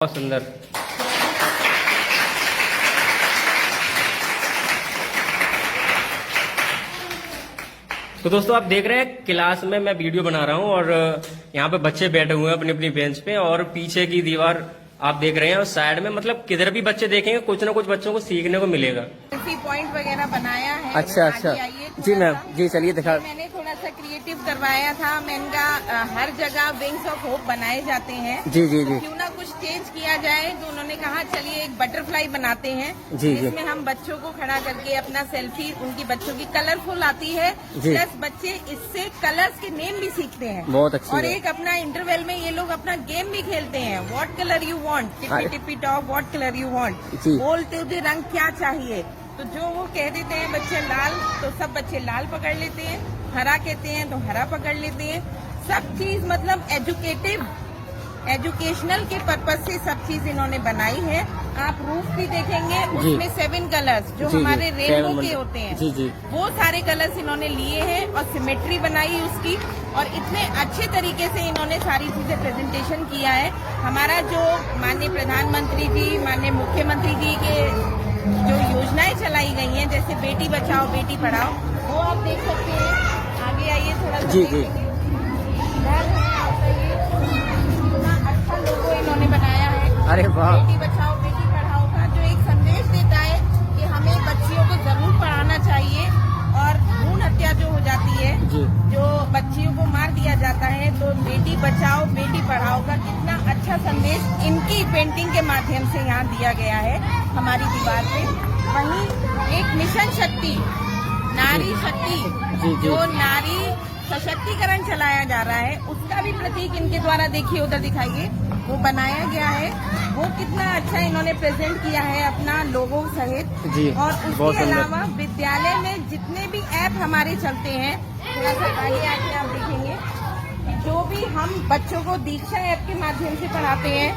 बहुत सुंदर। तो दोस्तों आप देख रहे हैं क्लास में मैं वीडियो बना रहा हूँ और यहाँ पे बच्चे बैठे हुए हैं अपनी अपनी बेंच पे और पीछे की दीवार आप देख रहे हैं और साइड में मतलब किधर भी बच्चे देखेंगे कुछ ना कुछ बच्चों को सीखने को मिलेगा। सेल्फी पॉइंट वगैरह बनाया है। अच्छा अच्छा जी मैम जी चलिए दिखा। मैंने थोड़ा सा क्रिएटिव करवाया था। मैंने कहा हर जगह विंग्स ऑफ होप बनाए जाते हैं जी जी जी क्यों ना कुछ चेंज किया जाए। तो उन्होंने कहा चलिए एक बटरफ्लाई बनाते हैं जी जिसमें हम बच्चों को खड़ा करके अपना सेल्फी उनकी बच्चों की कलरफुल आती है प्लस बच्चे इससे कलर्स के नेम भी सीखते हैं। बहुत अच्छी और एक अपना इंटरवल में ये लोग अपना गेम भी खेलते हैं। What colour you want, tippy tippy top, what colour you want, बोलते हुए रंग क्या चाहिए। तो जो वो कह देते हैं बच्चे लाल तो सब बच्चे लाल पकड़ लेते हैं, हरा कहते हैं तो हरा पकड़ लेते हैं। सब चीज मतलब एजुकेशनल के पर्पज से सब चीज इन्होंने बनाई है। आप रूफ भी देखेंगे उसमें 7 कलर्स जो हमारे रेनबो के होते हैं जी वो सारे कलर्स इन्होंने लिए हैं और सिमेट्री बनाई उसकी और इतने अच्छे तरीके से इन्होंने सारी चीजें प्रेजेंटेशन किया है। हमारा जो माननीय प्रधानमंत्री जी माननीय मुख्यमंत्री जी के जो योजनाएं चलाई गई हैं जैसे बेटी बचाओ बेटी पढ़ाओ वो आप देख सकते हैं। आगे आइए थोड़ा सा जी जी इतना अच्छा लोगो इन्होंने बनाया है। अरे वाह। बेटी बचाओ बेटी पढ़ाओ का जो एक संदेश देता है कि हमें बच्चियों को जरूर पढ़ाना चाहिए और भ्रूण हत्या जो हो जाती है जो बच्चियों को मार दिया जाता है तो बेटी बचाओ बेटी पढ़ाओ का कितना अच्छा संदेश इनकी पेंटिंग के माध्यम से यहाँ दिया गया है हमारी दीवार पे। वहीं एक मिशन शक्ति नारी शक्ति जो नारी सशक्तिकरण चलाया जा रहा है उसका भी प्रतीक इनके द्वारा देखिए उधर दिखाइए वो बनाया गया है। वो कितना अच्छा इन्होंने प्रेजेंट किया है अपना लोगो सहित। और उसके अलावा विद्यालय में जितने भी ऐप हमारे चलते हैं थोड़ा सा आगे आके आप देखेंगे कि जो भी हम बच्चों को दीक्षा ऐप के माध्यम से पढ़ाते हैं।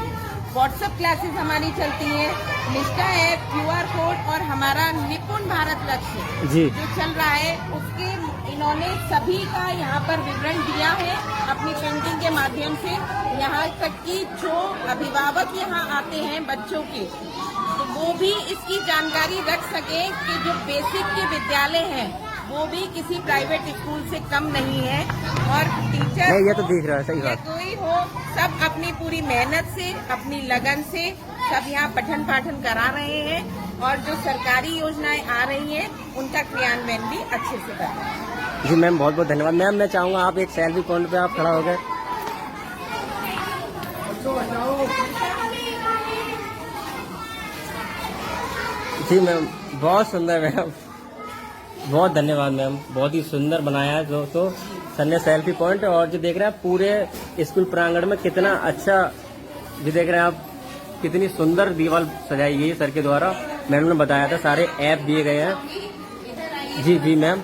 व्हाट्सएप क्लासेस हमारी चलती हैं, निष्ठा ऐप, QR कोड और हमारा निपुण भारत लक्ष्य जो चल रहा है उसके इन्होंने सभी का यहाँ पर विवरण दिया है अपनी पेंटिंग के माध्यम से। यहाँ तक कि जो अभिभावक यहाँ आते हैं बच्चों के तो वो भी इसकी जानकारी रख सके कि जो बेसिक के विद्यालय हैं वो भी किसी प्राइवेट स्कूल से कम नहीं है। और टीचर ये तो दिख रहा है सही बात कोई हो सब अपनी पूरी मेहनत से अपनी लगन से सब यहाँ पठन पाठन करा रहे हैं और जो सरकारी योजनाएं आ रही हैं उनका क्रियान्वयन भी अच्छे से कर रहे हैं। जी मैम बहुत बहुत धन्यवाद। मैम मैं चाहूँगा आप एक सेल्फी पॉइंट पे आप खड़ा हो गए। जी मैम बहुत सुंदर मैम बहुत धन्यवाद मैम बहुत ही सुंदर बनाया है दोस्तों सर ने सेल्फी पॉइंट। और जो देख रहे हैं पूरे स्कूल प्रांगण में कितना अच्छा जो देख रहे हैं आप कितनी सुंदर दीवार सजाई गई है सर के द्वारा। मैम ने बताया था सारे ऐप दिए गए हैं। जी जी मैम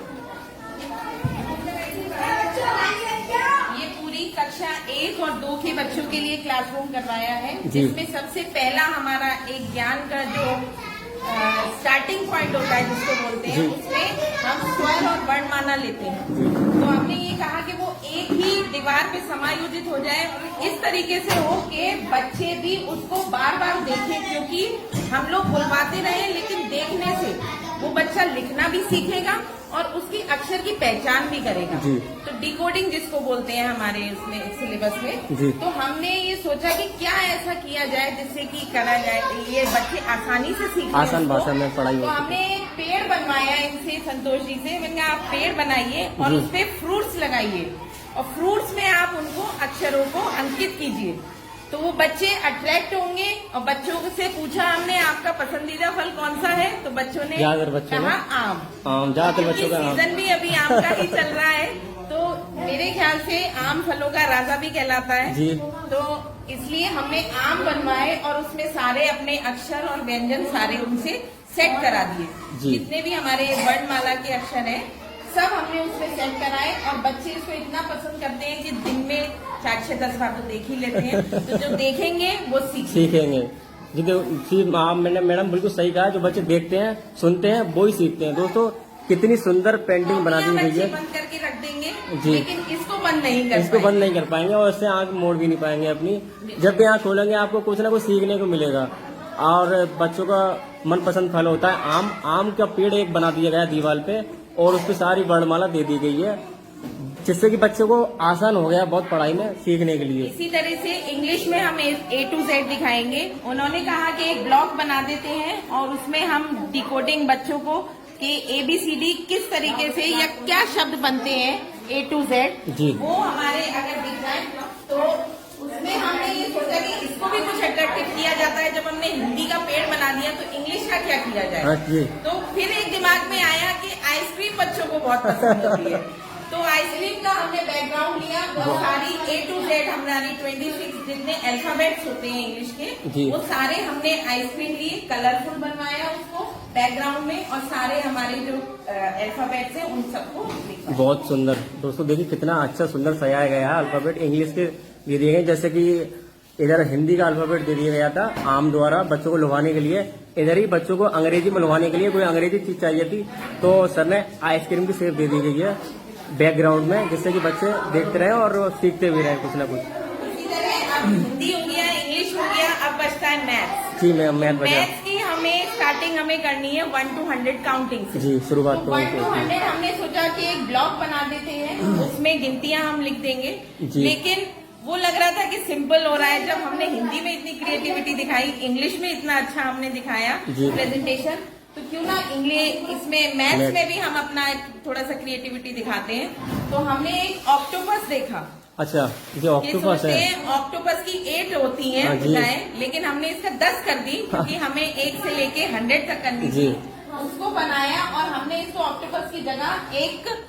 ये पूरी कक्षा 1 और 2 के बच्चों के लिए क्लासरूम करवाया है जिसमें सबसे पहला हमारा एक ज्ञान का जो स्टार्टिंग पॉइंट होता है जिसको बोलते हैं उसमें हम स्वर और वर्णमाला लेते हैं। तो हमने ये कहा कि वो एक ही दीवार पे समायोजित हो जाए इस तरीके से हो कि बच्चे भी उसको बार बार देखें क्योंकि हम लोग बुलवाते रहे लेकिन देखने से वो बच्चा लिखना भी सीखेगा और उसकी अक्षर की पहचान भी करेगा। तो डिकोडिंग जिसको बोलते हैं हमारे उसमें सिलेबस में तो हमने ये सोचा कि क्या ऐसा किया जाए जिससे कि करा जाए ये बच्चे आसानी से सीखें आसान भाषा में पढ़ाई। तो हमने एक पेड़ बनवाया इनसे संतोष जी से। मैंने आप पेड़ बनाइए और उस पे फ्रूट्स लगाइए और फ्रूट्स में आप उनको अक्षरों को अंकित कीजिए तो वो बच्चे अट्रैक्ट होंगे। और बच्चों से पूछा हमने आपका पसंदीदा फल कौन सा है तो बच्चों ने कहा आम। ज्यादातर बच्चों का सीजन भी अभी आम का ही चल रहा है तो मेरे ख्याल से आम फलों का राजा भी कहलाता है जी। तो इसलिए हमने आम बनवाए और उसमें सारे अपने अक्षर और व्यंजन सारे उनसे सेट करा दिए। जितने भी हमारे वर्णमाला के अक्षर हैं सब हमने उसमें सेट कराए और बच्चे इसको इतना पसंद करते हैं कि दिन में 4 से 10 बार तो देख ही लेते हैं। तो जो देखेंगे वो सीखेंगे। जी मैडम बिल्कुल सही कहा। जो बच्चे देखते हैं सुनते हैं वो ही सीखते हैं। दोस्तों कितनी सुंदर पेंटिंग बना दी गई है। बंद करके रख देंगे जी। लेकिन इसको बंद नहीं कर इसको बंद पाएंगे। नहीं कर पाएंगे और इससे आंख मोड़ भी नहीं पाएंगे अपनी। जब भी आंख खोलेंगे आपको कुछ ना कुछ सीखने को मिलेगा। और बच्चों का मनपसंद फल होता है आम। आम का पेड़ एक बना दिया गया है दीवार पे और उस पर सारी वर्णमाला दे दी गई है, जिससे कि बच्चों को आसान हो गया बहुत पढ़ाई में सीखने के लिए। इसी तरह से इंग्लिश में हम A to Z दिखाएंगे। उन्होंने कहा कि एक ब्लॉग बना देते हैं और उसमें हम डिकोडिंग बच्चों को कि ABCD किस तरीके से या क्या शब्द बनते हैं A to Z, जी। वो हमारे अगर दिख जाए तो उसमें हमने ये सोचा कि इसको भी कुछ अट्रैक्टिव किया जाता है। जब हमने हिंदी का पेड़ बना दिया तो इंग्लिश का क्या किया जाए। हाँ जी। तो फिर एक दिमाग में आया कि आइसक्रीम बच्चों को बहुत पसंद होती है, तो आइसक्रीम का हमने बैकग्राउंड लिया। बहुत सारी A to Z हमारी 26 जितने अल्फाबेट्स होते हैं इंग्लिश के, वो सारे हमने आइसक्रीम लिए, कलरफुल बनवाया उसको बैकग्राउंड में और सारे हमारे जो अल्फाबेट्स हैं उन सबको लिखवाया। बहुत सुंदर दोस्तों, देखिए कितना अच्छा सुंदर सजाया गया है। अल्फाबेट इंग्लिश के दे दिए गए, जैसे कि इधर हिंदी का अल्फाबेट दे दिया गया था आम द्वारा बच्चों को लुभाने के लिए। इधर ही बच्चों को अंग्रेजी में लुभाने के लिए कोई अंग्रेजी चीज चाहिए थी तो सर ने आइसक्रीम की शेप दे दी गई है बैकग्राउंड में, जिससे कि बच्चे देखते रहे और सीखते भी रहे कुछ ना कुछ। इसी तरह अब हिंदी हो गया, इंग्लिश हो गया, अब बचता है मैथ्स। जी मैम, मैथ बचा। मैथ्स की हमें स्टार्टिंग हमें करनी है 1 to 100 काउंटिंग से। जी, शुरुआत तो 1 to 100 हमने सोचा कि एक ब्लॉग बना देते हैं, उसमें गिनतियां हम लिख देंगे। जी। लेकिन वो लग रहा था कि सिंपल हो रहा है। जब हमने हिंदी में इतनी क्रिएटिविटी दिखाई, इंग्लिश में इतना अच्छा हमने दिखाया प्रेजेंटेशन, तो क्यों ना इंग्लिश इसमें मैथ्स में भी हम अपना एक थोड़ा सा क्रिएटिविटी दिखाते हैं। तो हमने एक ऑक्टोपस देखा। अच्छा, ये ऑक्टोपस है। ऑक्टोपस की 8 होती हैं हाँ जी। भुजाएं, लेकिन हमने इसका 10 कर दी क्योंकि हमें 1 से लेके 100 तक करनी जी। थी। उसको बनाया और हमने इसको ऑक्टोपस की जगह एक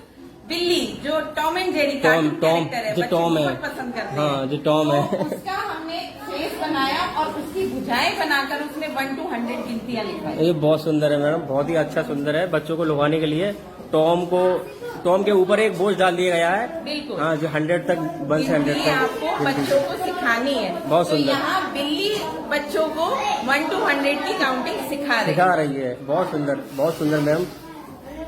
बिल्ली जो टॉम एंड जेरी का कैरेक्टर है, जो टॉम है, बहुत पसंद करते हैं। हाँ जो टॉम तो है उसका हमने फेस बनाया और उसकी भुजाएं बनाकर उसमें 1 to 100 गिनतियां लिखवाई। ये बहुत सुंदर है मैडम, बहुत ही अच्छा सुंदर है। बच्चों को लुभाने के लिए टॉम के ऊपर एक बोझ डाल दिया गया है। बिल्कुल। हाँ, जो 100 तक 1 से 100 गिनती तक आपको बच्चों को सिखानी है। बहुत तो सुंदर। यहाँ बिल्ली बच्चों को 1 to 100 की काउंटिंग सिखा रही है। बहुत सुंदर मैम।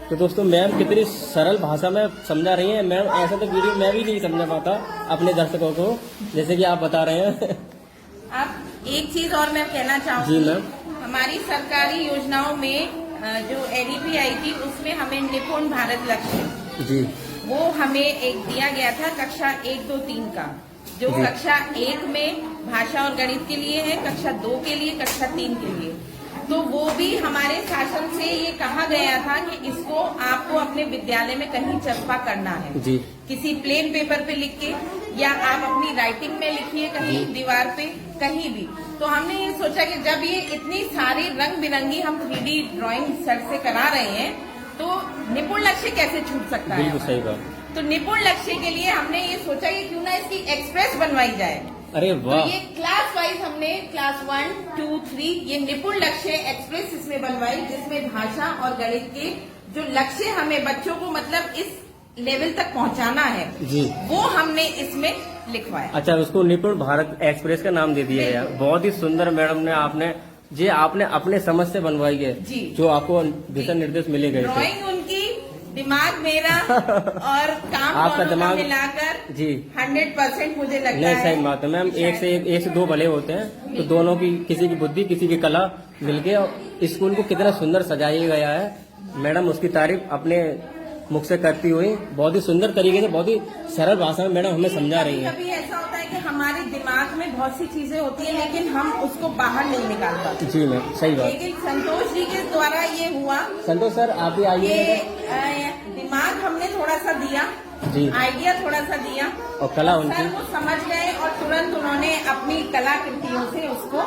तो दोस्तों मैम कितनी सरल भाषा में समझा रही हैं मैम। ऐसा तो वीडियो मैं भी नहीं समझा पाता अपने दर्शकों को, जैसे कि आप बता रहे हैं। अब एक चीज और मैं कहना जी चाहूंगी, मैम। हमारी सरकारी योजनाओं में जो NEP आई थी उसमें हमें निपुण भारत लक्ष्य जी, वो हमें एक दिया गया था कक्षा 1, 2, 3 का, जो जी। कक्षा 1 में भाषा और गणित के लिए है, कक्षा 2 के लिए, कक्षा 3 के लिए। तो वो भी हमारे शासन से ये कहा गया था कि इसको आपको अपने विद्यालय में कहीं चस्पा करना है जी। किसी प्लेन पेपर पे लिख के, या आप अपनी राइटिंग में लिखिए कहीं दीवार पे, कहीं भी। तो हमने ये सोचा कि जब ये इतनी सारी रंग बिरंगी हम 3D ड्राइंग सर से करा रहे हैं तो निपुण लक्ष्य कैसे छूट सकता है। बिल्कुल सही बात। तो निपुण लक्ष्य के लिए हमने ये सोचा कि क्यों ना इसकी एक्सप्रेस बनवाई जाए। अरे तो वाह। ये क्लास वाइज हमने क्लास 1, 2, 3 ये निपुण लक्ष्य एक्सप्रेस इसमें बनवाई, जिसमें भाषा और गणित के जो लक्ष्य हमें बच्चों को मतलब इस लेवल तक पहुंचाना है जी, वो हमने इसमें लिखवाया। अच्छा, उसको निपुण भारत एक्सप्रेस का नाम दे दिया गया। बहुत ही सुंदर मैडम ने आपने अपने समझ से बनवाई है जी। जो आपको दिशा निर्देश मिले गए थे। ड्राइंग उनकी, दिमाग मेरा और काम आपका दोनों का दिमाग मिलाकर जी 100% मुझे लगता नहीं, है। सही बात है मैम। एक से दो भले होते हैं, तो दोनों की, किसी की बुद्धि किसी की कला मिलके स्कूल को कितना सुंदर सजाया गया है। मैडम उसकी तारीफ अपने मुख से करती हुई बहुत ही सुंदर तरीके से, बहुत ही सरल भाषा में मैडम हमें समझा रही है। कभी ऐसा होता है कि हमारे दिमाग में बहुत सी चीजें होती है लेकिन हम उसको बाहर नहीं निकाल पाते। जी मैम, सही बात। लेकिन संतोष जी के द्वारा ये हुआ। संतोष सर आप भी आइए। ये दिमाग हमने थोड़ा सा दिया जी, आइडिया थोड़ा सा दिया और कला सर उनकी वो समझ गए और तुरंत उन्होंने अपनी कलाकृतियों से उसको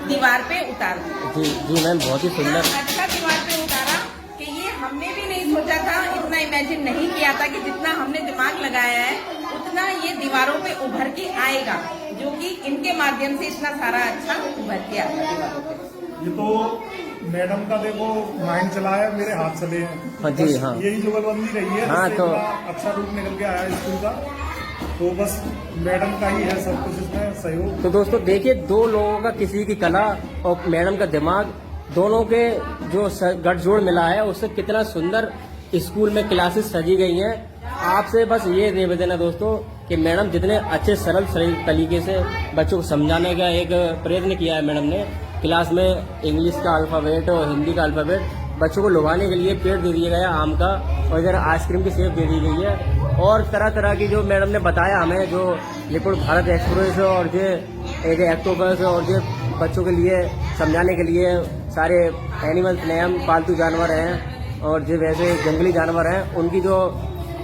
दीवार पे उतार दिया। जी मैम, बहुत ही सुंदर। अच्छा दीवार पे उतारा कि ये हमने भी नहीं सोचा था, इतना इमेजिन नहीं किया था कि जितना हमने दिमाग लगाया है उतना ये दीवारों पे उभर के आएगा, जो कि इनके माध्यम से इतना सारा अच्छा उभर के आएगा दीवारों पे। ये तो मैडम का देखो माइंड चला है, मेरे हाथ चले हैं। हाँ जी, बस हाँ। यही जुगलबंदी रही है, हाँ, जिससे तो इतना अच्छा रूप निकल के आया स्कूल का। तो बस मैडम का ही है सब कुछ इसमें सहयोग। तो दोस्तों देखिए, दो लोगों का, किसी की कला और मैडम का दिमाग, दोनों के जो गठजोड़ मिला है उससे कितना सुंदर स्कूल में क्लासेस सजी गई हैं। आपसे बस ये निवेदन है दोस्तों कि मैडम जितने अच्छे सरल तरीके से बच्चों को समझाने का एक प्रयत्न किया है मैडम ने। क्लास में इंग्लिश का अल्फ़ाबेट और हिंदी का अल्फ़ाबेट बच्चों को लुभाने के लिए पेड़ दे दिया गया आम का, और इधर आइसक्रीम की सेब दे दी गई है। और तरह तरह की जो मैडम ने बताया हमें, जो लिक्विड भारत एक्सप्रेस और जो एक एक्टोपस और जो बच्चों के लिए समझाने के लिए सारे एनिमल्स नेम पालतू जानवर हैं और जो वैसे जंगली जानवर हैं उनकी जो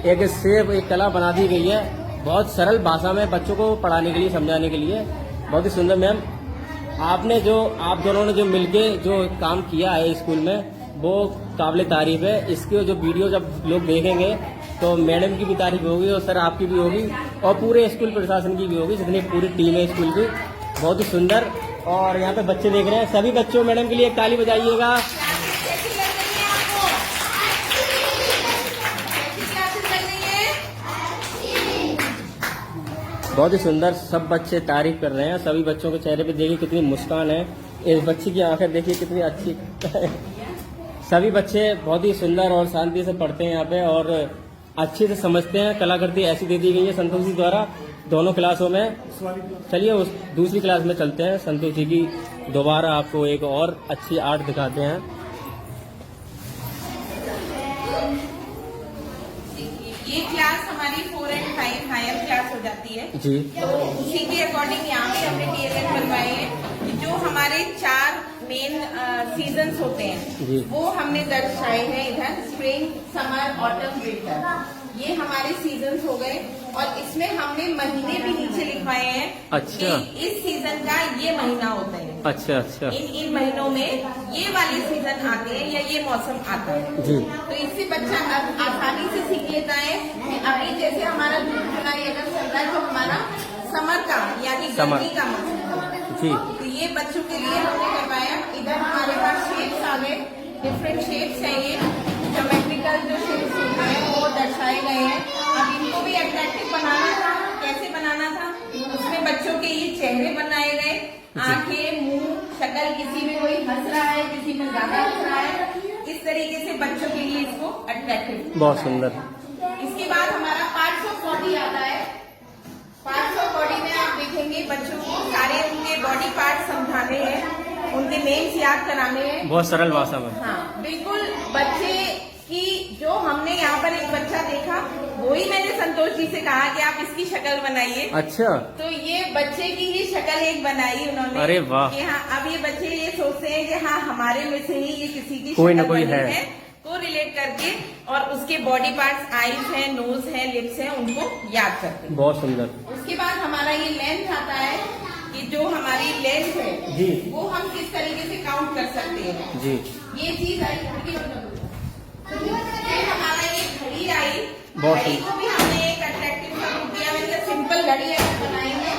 एक सेब एक कला बना दी गई है बहुत सरल भाषा में बच्चों को पढ़ाने के लिए समझाने के लिए। बहुत ही सुंदर मैम, आपने जो आप दोनों ने जो मिलके जो काम किया है स्कूल में वो काबिल तारीफ है। इसके जो वीडियो जब लोग देखेंगे तो मैडम की भी तारीफ होगी और सर आपकी भी होगी और पूरे स्कूल प्रशासन की भी होगी, जितनी पूरी टीम है स्कूल की। बहुत ही सुंदर। और यहाँ पे बच्चे देख रहे हैं, सभी बच्चों मैडम के लिए एक ताली बजाइएगा। बहुत ही सुंदर, सब बच्चे तारीफ कर रहे हैं। सभी बच्चों के चेहरे पे देखिए कितनी मुस्कान है, इस बच्ची की आंखें देखिए कितनी अच्छी सभी बच्चे बहुत ही सुंदर और शांति से पढ़ते हैं यहाँ पे और अच्छे से समझते हैं। कलाकृति ऐसी दे दी गई है संतोष जी द्वारा दोनों क्लासों में। चलिए उस दूसरी क्लास में चलते हैं, संतोष जी की दोबारा आपको एक और अच्छी आर्ट दिखाते हैं। ये क्लास हमारी 4 और 5 हायर क्लास हो जाती है जी। तो उसी के अकॉर्डिंग यहाँ पे हमने DLN बनवाए हैं कि जो हमारे 4 मेन सीजन्स होते हैं वो हमने दर्शाए हैं इधर, स्प्रिंग, समर, ऑटम, विंटर। ये हमारे सीजन्स हो गए और इसमें हमने महीने भी नीचे लिखवाए हैं। अच्छा। कि इस सीजन का ये महीना होता है। अच्छा अच्छा। इन महीनों में ये वाले सीजन आते हैं या ये मौसम आता है जी। तो इससे बच्चा आसानी से सीख लेता है कि अभी जैसे हमारा जून, जुलाई, अगस्त चल रहा है तो हमारा समर का यानी गर्मी का मौसम जी। तो ये बच्चों के लिए हमने करवाया। इधर हमारे पास शेप्स आ गए, डिफरेंट शेप्स हैं, ये ज्योमेट्रिकल जो शेप्स होते हैं वो दर्शाए गए हैं। अब इनको भी अट्रैक्टिव बनाना था, कैसे बनाना था, उसमें बच्चों के ये चेहरे बनाए गए, आंखें, मुंह, शक्ल, किसी में कोई हंस रहा है, किसी में ज्यादा हंस रहा है, इस तरीके से बच्चों के लिए इसको अट्रैक्टिव। बहुत सुंदर। इसके बाद हमारा पार्ट्स ऑफ बॉडी आता है। पार्ट्स ऑफ बॉडी में आप देखेंगे बच्चों को सारे उनके बॉडी पार्ट समझाने हैं, उनके नेम्स याद कराने हैं बहुत सरल भाषा में। हाँ बिल्कुल। बच्चे की जो हमने यहाँ पर एक बच्चा देखा वही मैंने संतोष जी से कहा कि आप इसकी शक्ल बनाइए। अच्छा। तो ये बच्चे की ही शक्ल एक बनाई उन्होंने। अरे वाह। कि हाँ अब ये बच्चे ये सोचते हैं कि हाँ हमारे में से ही ये किसी की कोई शक्ल ना कोई बनी है को रिलेट करके और उसके बॉडी पार्ट्स, आईज है, नोज है, लिप्स है, उनको याद करते हैं। बहुत सुंदर। उसके बाद हमारा ये लेंथ आता है कि जो हमारी लेंथ है जी वो हम किस तरीके से काउंट कर सकते हैं जी। ये चीज आई। फिर हमारा ये घड़ी आई, बहुत घड़ी को भी हमने एक अट्रैक्टिव सा रूप दिया। मतलब सिंपल घड़ी अगर बनाएंगे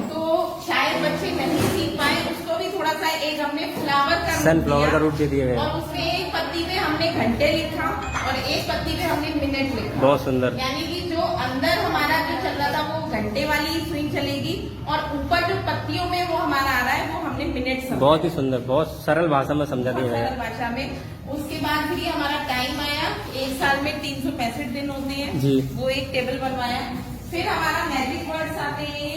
तो शायद बच्चे नहीं सीख पाए, उसको भी थोड़ा सा एक हमने फ्लावर का सनफ्लावर का रूप दे दिया है और उसमें एक पत्ती पे हमने घंटे लिखा और एक पत्ती पे हमने मिनट लिखा। बहुत सुंदर। यानी कि जो अंदर हमारा जो चल रहा था वो घंटे वाली स्विंग चलेगी और ऊपर जो पत्तियों में वो हमारा आ रहा है वो हमने मिनट समझा। बहुत ही सुंदर, बहुत सरल भाषा में समझा दिया गया। सरल भाषा में। उसके बाद फिर हमारा टाइम आया, एक साल में 365 दिन होते हैं जी। वो एक टेबल बनवाया। फिर हमारा मैजिक वर्ड्स आते हैं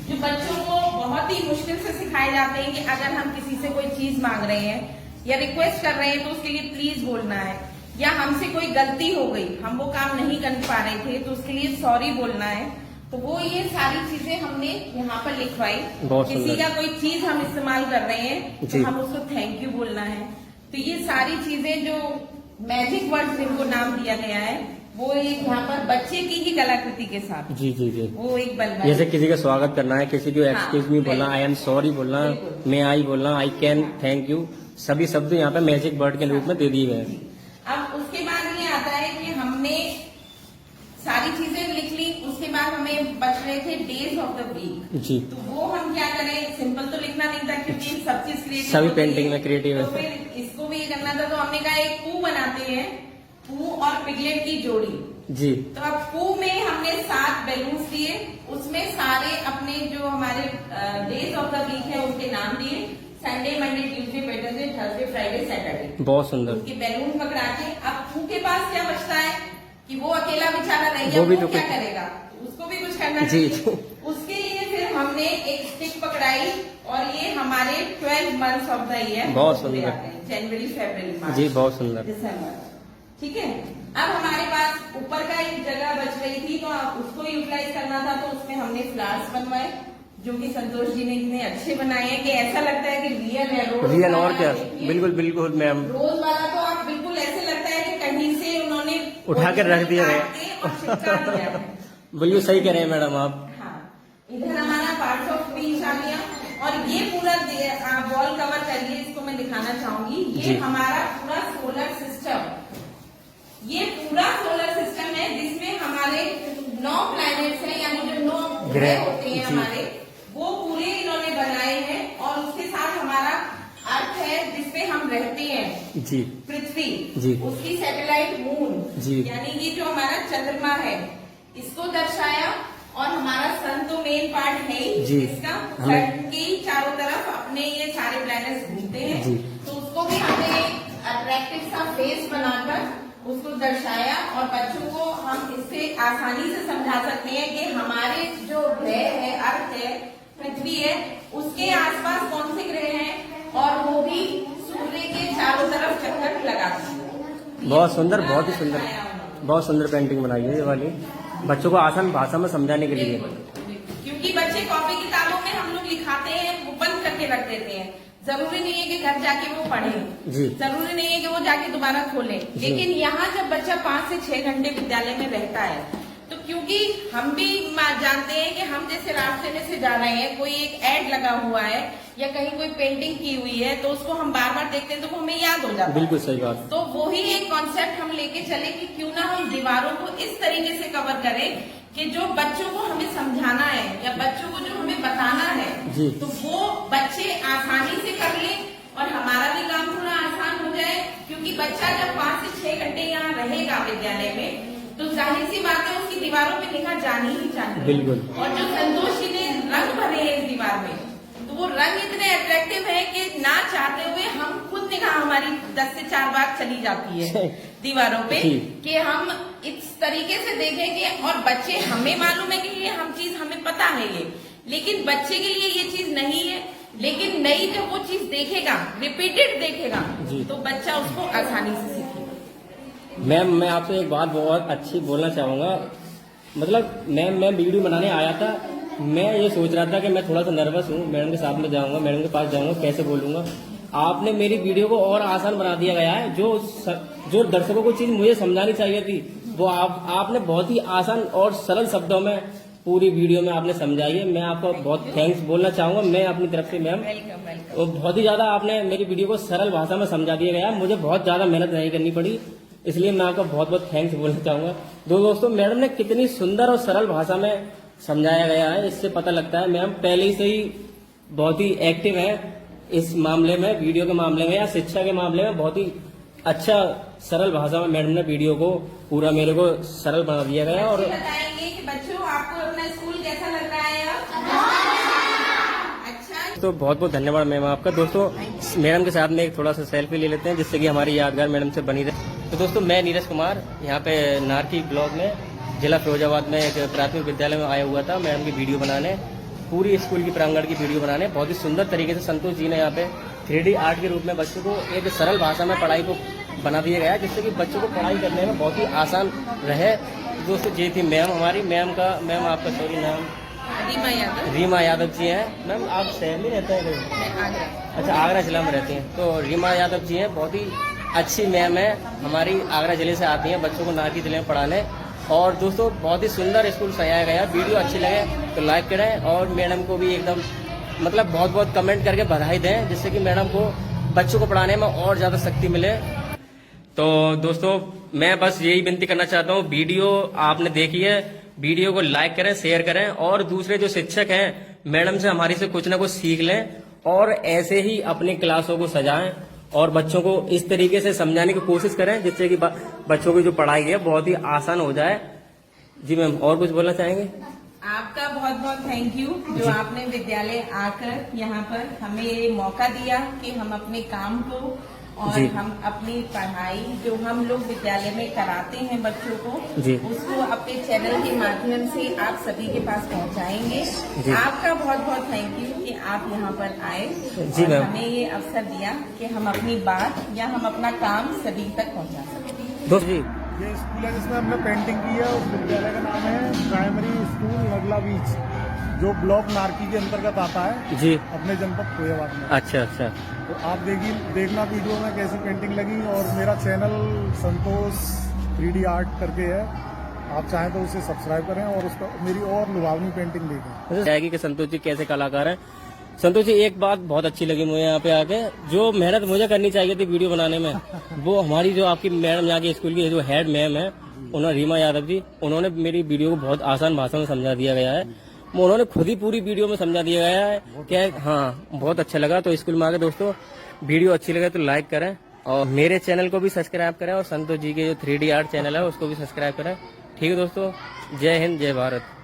जो बच्चों को बहुत ही मुश्किल से सिखाए जाते हैं कि अगर हम किसी से कोई चीज मांग रहे हैं या रिक्वेस्ट कर रहे हैं तो उसके लिए प्लीज बोलना है, या हमसे कोई गलती हो गई, हम वो काम नहीं कर पा रहे थे तो उसके लिए सॉरी बोलना है। तो वो ये सारी चीजें हमने यहाँ पर लिखवाई। किसी का कोई चीज हम इस्तेमाल कर रहे हैं तो हम उसको थैंक यू बोलना है। तो ये सारी चीजें जो मैजिक वर्ड्स जिनको नाम दिया गया है वो एक यहाँ पर बच्चे की ही कलाकृति के साथ जी जी जी वो एक बनवाया। जैसे किसी का स्वागत करना है, किसी को एक्सक्यूज मी बोलना, आई एम सॉरी बोलना, मे आई बोलना, आई कैन, थैंक यू, सभी शब्द यहाँ पे मैजिक वर्ड के रूप में दे दिए गए हैं। अब उसके बाद ये आता है कि हमने सारी चीजें लिख ली। उसके बाद हमें बच रहे थे डेज ऑफ द वीक जी। तो वो हम क्या करें, सिंपल तो लिखना नहीं था क्योंकि सब चीज क्रिएटिव, सभी पेंटिंग में क्रिएटिव है। तो फिर इसको भी करना था तो हमने कहा एक पू बनाते हैं, पू और पिगलेट की जोड़ी जी। तो अब पू में हमने 7 बैलून्स दिए, उसमें सारे अपने जो हमारे डेज ऑफ द वीक है उसके नाम दिए, संडे, मंडे, ट्यूसडे, बजे थर्सडे फ्राइडे सैटरडे। बहुत सुंदर। उसके बैलून पकड़ा के, अब फू के पास क्या बचता है कि वो अकेला बेचारा रह गया, वो भी वो तो क्या कुछ- करेगा, उसको भी कुछ करना जी, चाहिए। उसके लिए फिर हमने एक स्टिक पकड़ाई और ये हमारे 12 मंथ्स ऑफ द ईयर बहुत सुंदर। जनवरी, फरवरी, मार्च, जी बहुत सुंदर। दिसंबर। ठीक है, अब हमारे पास ऊपर का एक जगह बच रही थी तो उसको यूटिलाइज करना था, तो उसमें हमने फ्लावर्स बनवाए जो कि संतोष जी ने इतने अच्छे बनाए हैं कि ऐसा लगता है कि रियल है। रोज रियल और वाला क्या, देखिए, बिल्कुल बिल्कुल मैम, रोज वाला तो आप बिल्कुल ऐसे लगता है कि कहीं से उन्होंने उठा कर रख दिया है। काट के और चिपका दिया है। बिल्कुल सही कह रहे हैं मैडम आप। हाँ, इधर हमारा पार्ट ऑफ बीच आ गया और ये पूरा वॉल कवर करिए, इसको मैं दिखाना चाहूंगी। जी। ये हमारा पूरा सोलर सिस्टम, ये पूरा सोलर सिस्टम है जिसमें हमारे 9 प्लैनेट्स हैं, यानी जो 9 ग्रह होते हैं जी। हमारे, वो पूरे इन्होंने बनाए हैं। और उसके साथ हमारा अर्थ है जिसपे हम रहते हैं, जी पृथ्वी, जी। उसकी सैटेलाइट मून, जी। यानी ये जो हमारा चंद्रमा है इसको दर्शाया। और हमारा सन तो मेन पार्ट है ही जी। इसका, हमें- सन के चारों तरफ अपने ये सारे प्लैनेट्स घूमते हैं। जी। तो उसको भी हमने एक अट्रैक्टिव सा फेस बनाकर उसको दर्शाया और बच्चों को हम इससे आसानी से समझा सकते हैं कि हमारे जो ग्रह है, अर्थ है, पृथ्वी है, उसके आसपास कौन से ग्रह हैं और वो भी सूर्य के चारों तरफ चक्कर लगाते हैं। बहुत सुंदर, बहुत ही सुंदर, बनाया उन्होंने। बहुत सुंदर पेंटिंग बनाई है ये वाली, बच्चों को आसान भाषा में समझाने के लिए। क्योंकि बच्चे कॉपी किताबों में हम लोग लिखाते हैं, वो बंद करके रख देते हैं। जरूरी नहीं है कि घर जाके वो पढ़े, जी। जरूरी नहीं है कि वो जाके दोबारा खोले। लेकिन यहाँ जब बच्चा 5 से 6 घंटे विद्यालय में रहता है, तो क्योंकि हम भी जानते हैं कि हम जैसे रास्ते में से जा रहे हैं, कोई एक एड लगा हुआ है या कहीं कोई पेंटिंग की हुई है, तो उसको हम बार बार देखते हैं तो वो हमें याद हो जाता है। बिल्कुल सही बात। तो वो ही एक कॉन्सेप्ट हम लेके चले कि क्यों ना हम दीवारों को इस तरीके से कवर करें कि जो बच्चों को हमें समझाना है या बच्चों को जो हमें बताना है, जी। तो वो बच्चे आसानी से कर लें और हमारा भी काम थोड़ा आसान हो जाए। क्योंकि बच्चा जब 5 से 6 घंटे यहाँ रहेगा विद्यालय में, तो जाहिर सी बात है उसकी दीवारों पे लिखा जानी ही चाहिए। बिल्कुल। और जो संतोष जी ने रंग भरे हैं इस दीवार में, तो वो रंग इतने अट्रैक्टिव है कि ना चाहते हुए हम खुद निगाह हमारी 10 से 4 बार चली जाती है दीवारों पे जी। कि हम इस तरीके से देखेंगे। और बच्चे, हमें मालूम है कि ये हम चीज हमें पता है ये, लेकिन बच्चे के लिए ये चीज नहीं है। लेकिन नई जब वो चीज देखेगा, रिपीटेड देखेगा, जी। तो बच्चा उसको आसानी से सीखेगा। मैम मैं आपसे एक बात बहुत अच्छी बोलना चाहूँगा। मतलब मैं वीडियो बनाने आया था, मैं ये सोच रहा था कि मैं थोड़ा सा नर्वस हूँ, मैडम के साथ में जाऊँगा, मैडम के पास जाऊँगा, कैसे बोलूँगा। आपने मेरी वीडियो को और आसान बना दिया गया है। जो दर्शकों को चीज़ मुझे समझानी चाहिए थी, वो आपने बहुत ही आसान और सरल शब्दों में पूरी वीडियो में आपने समझाई है। मैं आपको बहुत थैंक्स बोलना चाहूँगा मैं अपनी तरफ से मैम। Welcome welcome. और बहुत ही ज़्यादा आपने मेरी वीडियो को सरल भाषा में समझा दिया गया, मुझे बहुत ज़्यादा मेहनत नहीं करनी पड़ी, इसलिए मैं आपका बहुत बहुत थैंक्स बोलना चाहूँगा। दोस्तों मैडम ने कितनी सुंदर और सरल भाषा में समझाया गया है, इससे पता लगता है मैम पहले से ही बहुत ही एक्टिव है इस मामले में, वीडियो के मामले में या शिक्षा के मामले में। बहुत ही अच्छा सरल भाषा में मैडम ने वीडियो को पूरा मेरे को सरल बना दिया गया। और बताएंगे कि बच्चों आपको अपना स्कूल कैसा लग रहा है अब? अच्छा। तो बहुत बहुत धन्यवाद मैम आपका। दोस्तों मैडम के साथ में एक थोड़ा सा सेल्फी ले लेते हैं जिससे कि हमारी यादगार मैडम से बनी रहे। तो दोस्तों मैं नीरज कुमार यहाँ पे नारकी ब्लॉक में जिला फिरोजाबाद में एक प्राथमिक विद्यालय में आया हुआ था मैडम की वीडियो बनाने, पूरी स्कूल की प्रांगण की वीडियो बनाने। बहुत ही सुंदर तरीके से संतोष जी ने यहाँ पे 3D आर्ट के रूप में बच्चों को एक सरल भाषा में पढ़ाई को बना दिया गया है, जिससे कि बच्चों को पढ़ाई करने में बहुत ही आसान रहे। दोस्तों ये थी मैम हमारी, मैम आपका सॉरी नाम रीमा यादव। रीमा यादव जी हैं। मैम आप शहर में रहते हैं कहीं? मैं आगरा। अच्छा आगरा जिला में रहती हैं। तो रीमा यादव जी हैं, बहुत ही अच्छी मैम है हमारी, आगरा जिले से आती हैं बच्चों को नारकी जिले में पढ़ाने। और दोस्तों बहुत ही सुंदर स्कूल सजाया गया। वीडियो अच्छी लगे तो लाइक करें और मैडम को भी एकदम मतलब बहुत बहुत कमेंट करके बधाई दें, जिससे कि मैडम को बच्चों को पढ़ाने में और ज़्यादा शक्ति मिले। तो दोस्तों मैं बस यही विनती करना चाहता हूँ, वीडियो आपने देखी है, वीडियो को लाइक करें, शेयर करें और दूसरे जो शिक्षक हैं मैडम से हमारी से कुछ ना कुछ सीख लें और ऐसे ही अपनी क्लासों को सजाएं और बच्चों को इस तरीके से समझाने की कोशिश करें जिससे कि बच्चों की जो पढ़ाई है बहुत ही आसान हो जाए। जी मैम और कुछ बोलना चाहेंगे? आपका बहुत बहुत थैंक यू जो आपने विद्यालय आकर यहाँ पर हमें ये मौका दिया कि हम अपने काम को और जी। हम अपनी पढ़ाई जो हम लोग विद्यालय में कराते हैं बच्चों को जी। उसको अपने चैनल के माध्यम से आप सभी के पास पहुँचाएंगे। जी। आपका बहुत बहुत थैंक यू कि आप यहाँ पर आए जी और मैम। हमें ये अवसर दिया कि हम अपनी बात या हम अपना काम सभी तक पहुँचा सकें। दोस्त जी ये स्कूल है जिसमें हमने पेंटिंग की है। उस विद्यालय का नाम है प्राइमरी स्कूल नगला बीच, जो ब्लॉक नारकी के अंतर्गत आता है जी। अपने जनपद फतेहाबाद में। अच्छा अच्छा। तो आप देखना वीडियो में कैसी पेंटिंग लगी। और मेरा चैनल संतोष 3D आर्ट करके है, आप चाहें तो उसे सब्सक्राइब करें और उसका मेरी और लुभावनी पेंटिंग देखें। जाएगी कि संतोष जी कैसे कलाकार हैं। संतोष जी एक बात बहुत अच्छी लगी मुझे यहाँ पे आके, जो मेहनत मुझे करनी चाहिए थी वीडियो बनाने में, वो हमारी जो आपकी मैडम यहाँ की स्कूल की जो हेड मैम है, उन्होंने रीमा यादव जी, उन्होंने मेरी वीडियो को बहुत आसान भाषा में समझा दिया गया है। उन्होंने खुद ही पूरी वीडियो में समझा दिया गया है क्या। हाँ बहुत अच्छा लगा। तो स्कूल में आके दोस्तों वीडियो अच्छी लगे तो लाइक करें और मेरे चैनल को भी सब्सक्राइब करें और संतोष जी के जो 3D आर्ट चैनल है उसको भी सब्सक्राइब करें। ठीक है दोस्तों, जय हिंद जय भारत।